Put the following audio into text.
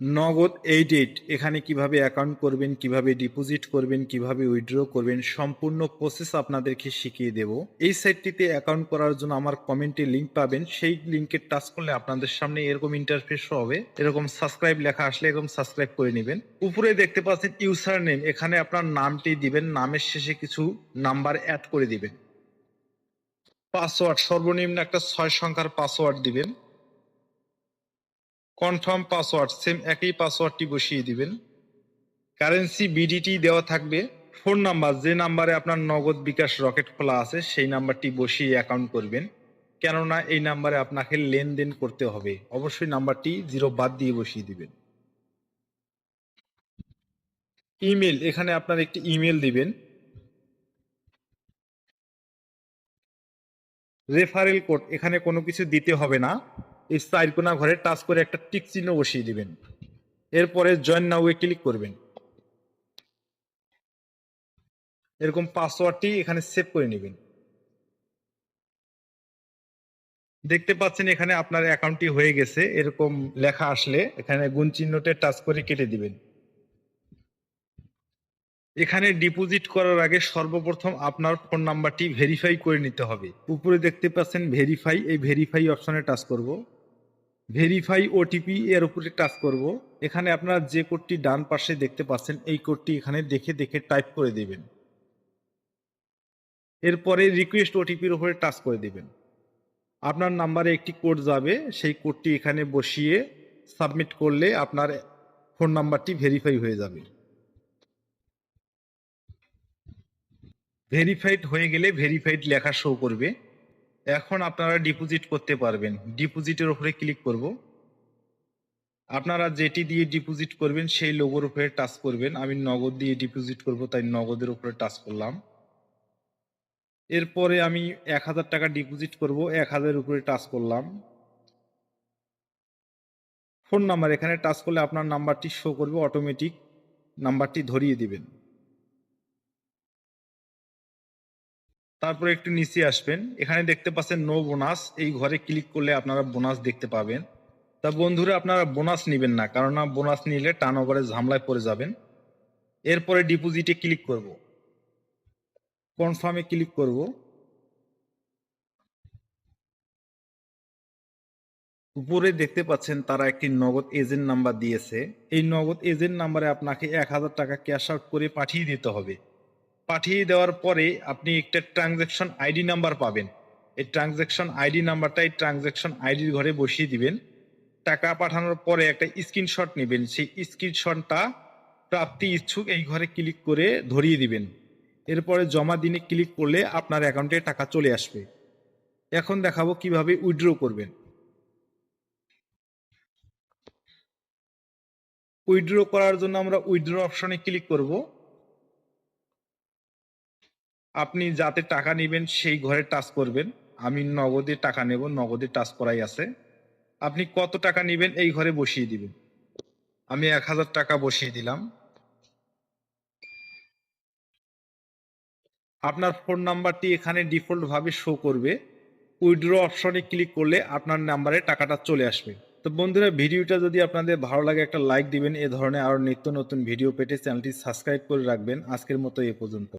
নগদ 88 এখানে কিভাবে অ্যাকাউন্ট করবেন, কিভাবে ডিপোজিট করবেন, কিভাবে উইথড্র করবেন সম্পূর্ণ প্রসেস আপনাদেরকে শিখিয়ে দেব। এই সাইটটিতে অ্যাকাউন্ট করার জন্য আমার কমেন্টে লিংক পাবেন, সেই লিংকে টাচ করলে আপনাদের সামনে এরকম ইন্টারফেস হবে। এরকম সাবস্ক্রাইব লেখা আসলে এরকম সাবস্ক্রাইব করে নেবেন। উপরে দেখতে পাচ্ছেন ইউজার নেম, এখানে আপনার নামটি দিবেন, নামের শেষে কিছু নাম্বার অ্যাড করে দিবেন। পাসওয়ার্ড সর্বনিম্ন একটা 6 সংখ্যার পাসওয়ার্ড দিবেন। কনফার্ম পাসওয়ার্ড সেম একই পাসওয়ার্ডটি বসিয়ে দিবেন। কারেন্সি বিডিটি দেওয়া থাকবে। ফোন নাম্বার যে নাম্বারে আপনার নগদ বিকাশ রকেট খোলা আছে সেই নাম্বারটি বসিয়ে অ্যাকাউন্ট করবেন, কেননা এই নাম্বারে আপনাকে লেনদেন করতে হবে। অবশ্যই নাম্বারটি 0 বাদ দিয়ে বসিয়ে দিবেন। ইমেল, এখানে আপনার একটি ইমেল দিবেন। রেফারেল কোড, এখানে কোনো কিছু দিতে হবে না। এই চারকোনা ঘরে টাচ করে একটা টিক চিহ্ন বসিয়ে দিবেন। এরপরে জয়েন নাও-এ ক্লিক করবেন। এরকম পাসওয়ার্ডটি এখানে সেভ করে নেবেন। দেখতে পাচ্ছেন এখানে আপনার অ্যাকাউন্টটি হয়ে গেছে। এরকম লেখা আসলে এখানে গুণ চিহ্নতে টাচ করে কেটে দিবেন। এখানে ডিপোজিট করার আগে সর্বপ্রথম আপনার ফোন নাম্বারটি ভেরিফাই করে নিতে হবে। উপরে দেখতে পাচ্ছেন ভেরিফাই, এই ভেরিফাই অপশনে টাচ করব। ভেরিফাই ওটিপি এর উপরে টাচ করব। এখানে আপনারা যে কোডটি ডান পাশে দেখতে পাচ্ছেন এই কোডটি এখানে দেখে দেখে টাইপ করে দিবেন। এরপরে রিকোয়েস্ট ওটিপির উপরে টাচ করে দিবেন। আপনার নাম্বারে একটি কোড যাবে, সেই কোডটি এখানে বসিয়ে সাবমিট করলে আপনার ফোন নাম্বারটি ভেরিফাই হয়ে যাবে। ভেরিফাইড হয়ে গেলে ভেরিফাইড লেখা শো করবে। এখন আপনারা ডিপোজিট করতে পারবেন। ডিপোজিটের উপরে ক্লিক করব। আপনারা যেটি দিয়ে ডিপোজিট করবেন সেই লোগোর উপরে টাচ করবেন। আমি নগদ দিয়ে ডিপোজিট করব, তাই নগদের উপরে টাচ করলাম। এরপরে আমি 1000 টাকা ডিপোজিট করব, 1000 উপরে টাচ করলাম। ফোন নাম্বার, এখানে টাচ করলে আপনার নাম্বারটি শো করবে, অটোমেটিক নাম্বারটি ধরিয়ে দিবেন। তারপরে একটু নিচে আসবেন, এখানে দেখতে পাচ্ছেন নো বোনাস, এই ঘরে ক্লিক করলে আপনারা বোনাস দেখতে পাবেন। তা বন্ধুরা আপনারা বোনাস নেবেন না, কারণ বোনাস নিলে টার্নওভারের ঝামেলায় পড়ে যাবেন। এরপরে ডিপোজিটে ক্লিক করব, কনফার্মে ক্লিক করব। উপরে দেখতে পাচ্ছেন তারা একটি নগদ এজেন্ট নাম্বার দিয়েছে। এই নগদ এজেন্ট নাম্বারে আপনাকে 1000 টাকা ক্যাশ আউট করে পাঠিয়ে দিতে হবে। পাঠিয়ে দেওয়ার পরে আপনি একটা ট্রানজ্যাকশন আইডি নাম্বার পাবেন। এই ট্রানজ্যাকশন আইডি নাম্বারটা এই ট্রানজ্যাকশন আইডির ঘরে বসিয়ে দিবেন। টাকা পাঠানোর পরে একটা স্ক্রিনশট নেবেন, সেই স্ক্রিনশটটা প্রাপ্তি ইচ্ছুক এই ঘরে ক্লিক করে ধরিয়ে দিবেন। এরপরে জমা দিনে ক্লিক করলে আপনার অ্যাকাউন্টে টাকা চলে আসবে। এখন দেখাবো কিভাবে উইথড্র করবেন। উইথড্র করার জন্য আমরা উইথড্র অপশনে ক্লিক করব। আপনি যাতে টাকা নেবেন সেই ঘরে টাচ করবেন। আমি নগদে টাকা নেব, নগদে টাচ করাই আছে। আপনি কত টাকা নেবেন এই ঘরে বসিয়ে দিবেন। আমি 1000 টাকা বসিয়ে দিলাম। আপনার ফোন নাম্বারটি এখানে ডিফল্ট ভাবে শো করবে। উইথড্র অপশনে ক্লিক করলে আপনার নাম্বারে টাকাটা চলে আসবে। তো বন্ধুরা ভিডিওটা যদি আপনাদের ভালো লাগে একটা লাইক দিবেন। এ ধরনের আরো নিত্য নতুন ভিডিও পেতে চ্যানেলটি সাবস্ক্রাইব করে রাখবেন। আজকের মতো এ পর্যন্ত।